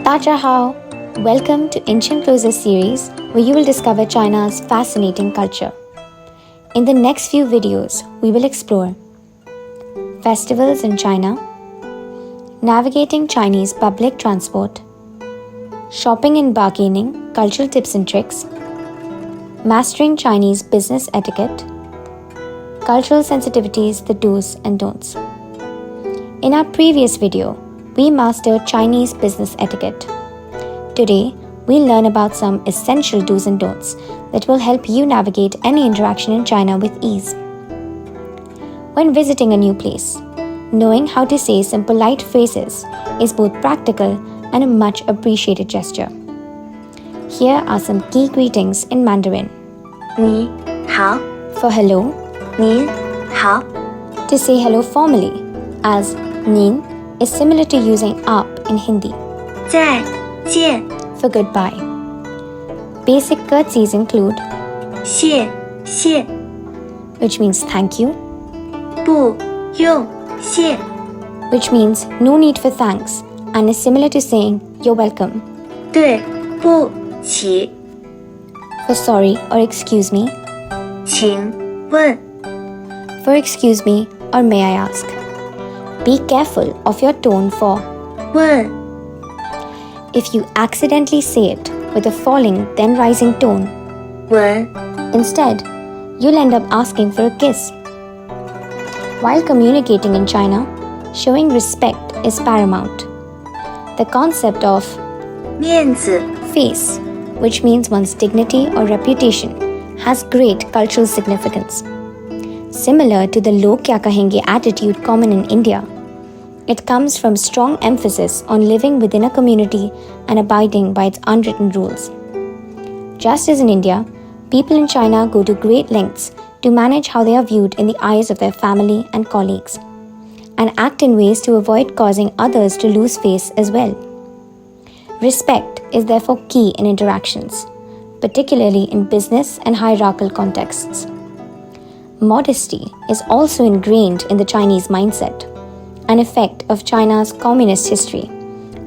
Hao. Welcome to Inchin Closer series where you will discover China's fascinating culture. In the next few videos, we will explore festivals in China, navigating Chinese public transport, shopping and bargaining, cultural tips and tricks, mastering Chinese business etiquette, cultural sensitivities, the do's and don'ts. In our previous video, we mastered Chinese business etiquette. Today, we'll learn about some essential do's and don'ts that will help you navigate any interaction in China with ease. When visiting a new place, knowing how to say some polite phrases is both practical and a much appreciated gesture. Here are some key greetings in Mandarin. 你好 For hello, 您好 to say hello formally, as Nin is similar to using aap in Hindi. 再见 For goodbye. Basic courtesies include 谢谢 which means thank you, 不用谢 which means no need for thanks and is similar to saying you're welcome. 对不起 For sorry or excuse me, 请问 for excuse me or may I ask. Be careful of your tone for 问 if you accidentally say it with a falling then rising tone. 闻 Instead, you'll end up asking for a kiss. While communicating in China, showing respect is paramount. The concept of 面子 face, which means one's dignity or reputation, has great cultural significance. Similar to the lo kya kahenge attitude common in India, it comes from strong emphasis on living within a community and abiding by its unwritten rules. Just as in India, people in China go to great lengths to manage how they are viewed in the eyes of their family and colleagues, and act in ways to avoid causing others to lose face as well. Respect is therefore key in interactions, particularly in business and hierarchical contexts. Modesty is also ingrained in the Chinese mindset, an effect of China's communist history,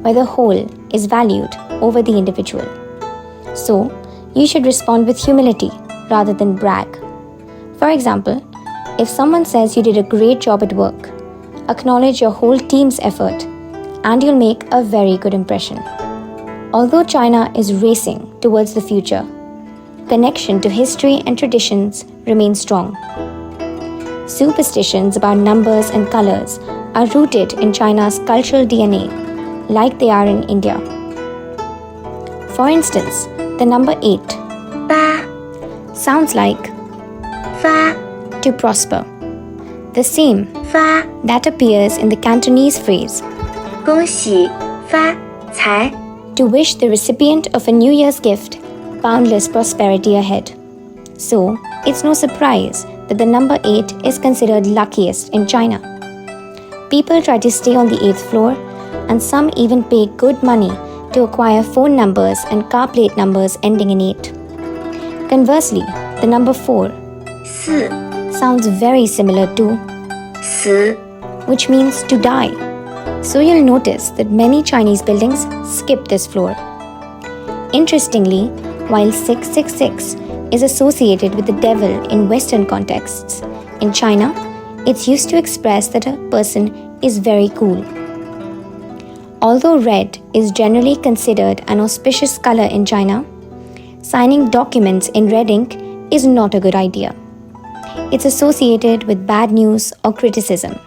where the whole is valued over the individual. So, you should respond with humility rather than brag. For example, if someone says you did a great job at work, acknowledge your whole team's effort, and you'll make a very good impression. Although China is racing towards the future, connection to history and traditions remains strong. Superstitions about numbers and colors are rooted in China's cultural DNA, like they are in India. For instance, the number 8 八 sounds like 发 to prosper, the same 发 that appears in the Cantonese phrase 恭喜发财 to wish the recipient of a New Year's gift boundless prosperity ahead. So, it's no surprise that the number 8 is considered luckiest in China. People try to stay on the 8th floor, and some even pay good money to acquire phone numbers and car plate numbers ending in 8. Conversely, the number 4 4 sounds very similar to 死 which means to die. So you'll notice that many Chinese buildings skip this floor. Interestingly, while 666 is associated with the devil in Western contexts, in China, it's used to express that a person is very cool. Although red is generally considered an auspicious color in China, signing documents in red ink is not a good idea. It's associated with bad news or criticism.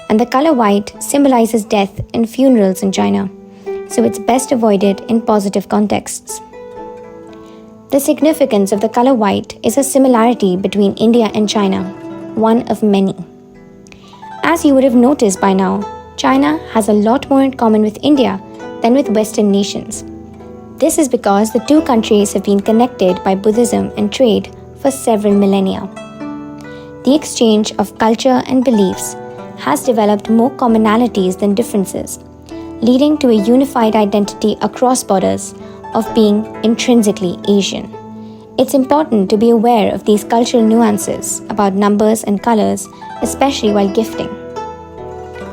And the color white symbolizes death and funerals in China, so it's best avoided in positive contexts. The significance of the color white is a similarity between India and China, one of many. As you would have noticed by now, China has a lot more in common with India than with Western nations. This is because the two countries have been connected by Buddhism and trade for several millennia. The exchange of culture and beliefs has developed more commonalities than differences, leading to a unified identity across borders of being intrinsically Asian. It's important to be aware of these cultural nuances about numbers and colors, especially while gifting.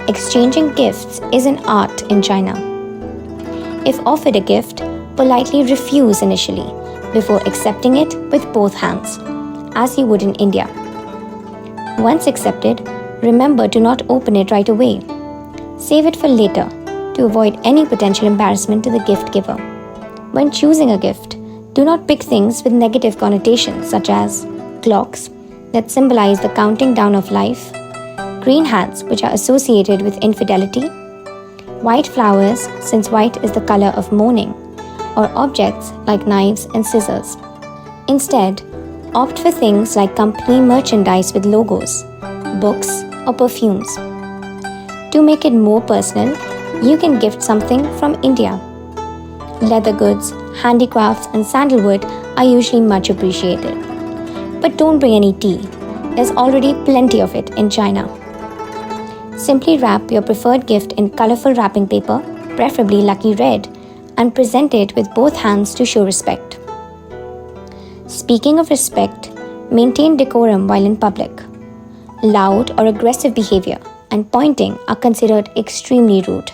Exchanging gifts is an art in China. If offered a gift, politely refuse initially before accepting it with both hands, as you would in India. Once accepted, remember to not open it right away. Save it for later to avoid any potential embarrassment to the gift giver. When choosing a gift, do not pick things with negative connotations such as clocks that symbolize the counting down of life, green hats which are associated with infidelity, white flowers since white is the color of mourning, or objects like knives and scissors. Instead, opt for things like company merchandise with logos, books, or perfumes. To make it more personal, you can gift something from India. Leather goods, handicrafts, and sandalwood are usually much appreciated. But don't bring any tea. There's already plenty of it in China. Simply wrap your preferred gift in colorful wrapping paper, preferably lucky red, and present it with both hands to show respect. Speaking of respect, maintain decorum while in public. Loud or aggressive behavior and pointing are considered extremely rude.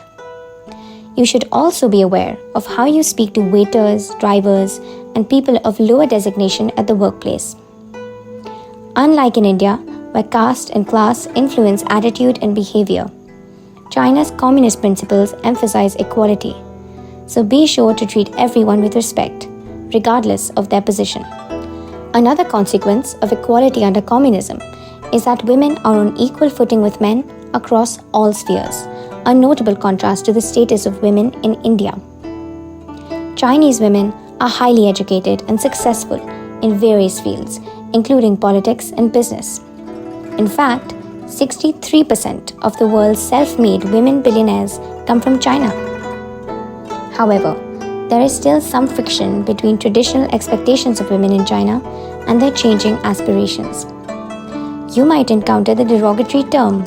You should also be aware of how you speak to waiters, drivers, and people of lower designation at the workplace. Unlike in India, where caste and class influence attitude and behavior, China's communist principles emphasize equality. So be sure to treat everyone with respect, regardless of their position. Another consequence of equality under communism is that women are on equal footing with men across all spheres, a notable contrast to the status of women in India. Chinese women are highly educated and successful in various fields, including politics and business. In fact, 63% of the world's self-made women billionaires come from China. However, there is still some friction between traditional expectations of women in China and their changing aspirations. You might encounter the derogatory term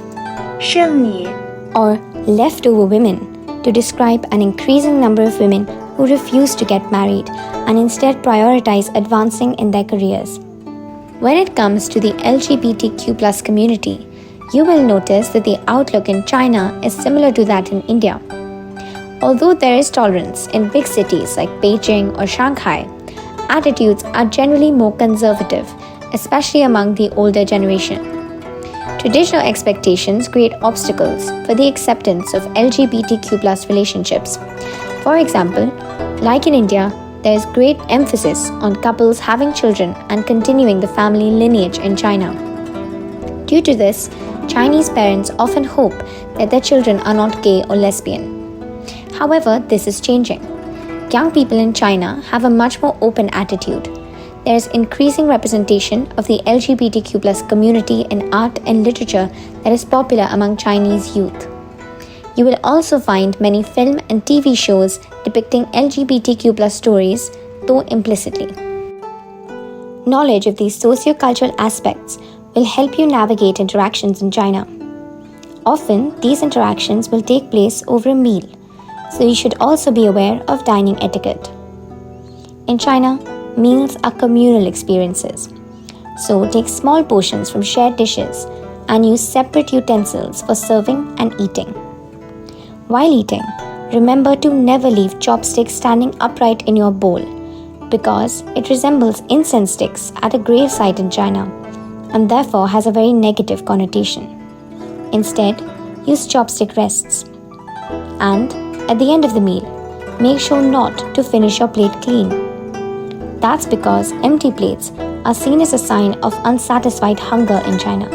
剩女 or leftover women to describe an increasing number of women who refuse to get married and instead prioritize advancing in their careers. When it comes to the LGBTQ+ community, you will notice that the outlook in China is similar to that in India. Although there is tolerance in big cities like Beijing or Shanghai, attitudes are generally more conservative, especially among the older generation. Traditional expectations create obstacles for the acceptance of LGBTQ+ relationships. For example, like in India, there is great emphasis on couples having children and continuing the family lineage in China. Due to this, Chinese parents often hope that their children are not gay or lesbian. However, this is changing. Young people in China have a much more open attitude. There is increasing representation of the LGBTQ+ community in art and literature that is popular among Chinese youth. You will also find many film and TV shows depicting LGBTQ+ stories, though implicitly. Knowledge of these socio-cultural aspects will help you navigate interactions in China. Often, these interactions will take place over a meal, so you should also be aware of dining etiquette. In China, meals are communal experiences, so take small portions from shared dishes and use separate utensils for serving and eating. While eating, remember to never leave chopsticks standing upright in your bowl because it resembles incense sticks at a gravesite in China and therefore has a very negative connotation. Instead, use chopstick rests. And at the end of the meal, make sure not to finish your plate clean. That's because empty plates are seen as a sign of unsatisfied hunger in China,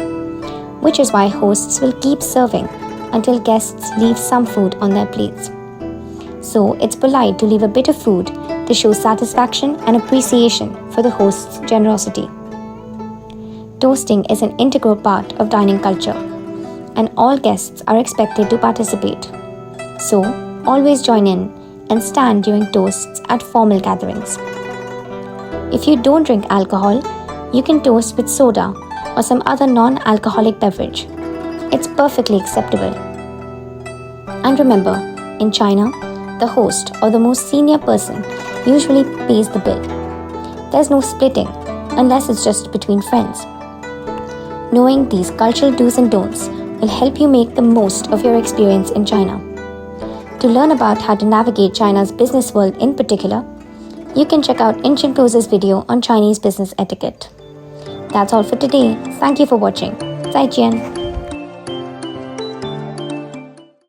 which is why hosts will keep serving until guests leave some food on their plates. So it's polite to leave a bit of food to show satisfaction and appreciation for the host's generosity. Toasting is an integral part of dining culture, and all guests are expected to participate. So, always join in and stand during toasts at formal gatherings. If you don't drink alcohol, you can toast with soda or some other non-alcoholic beverage. It's perfectly acceptable. And remember, in China, the host or the most senior person usually pays the bill. There's no splitting unless it's just between friends. Knowing these cultural do's and don'ts will help you make the most of your experience in China. To learn about how to navigate China's business world in particular, you can check out Inchin Closer's video on Chinese business etiquette. That's all for today. Thank you for watching. 再见.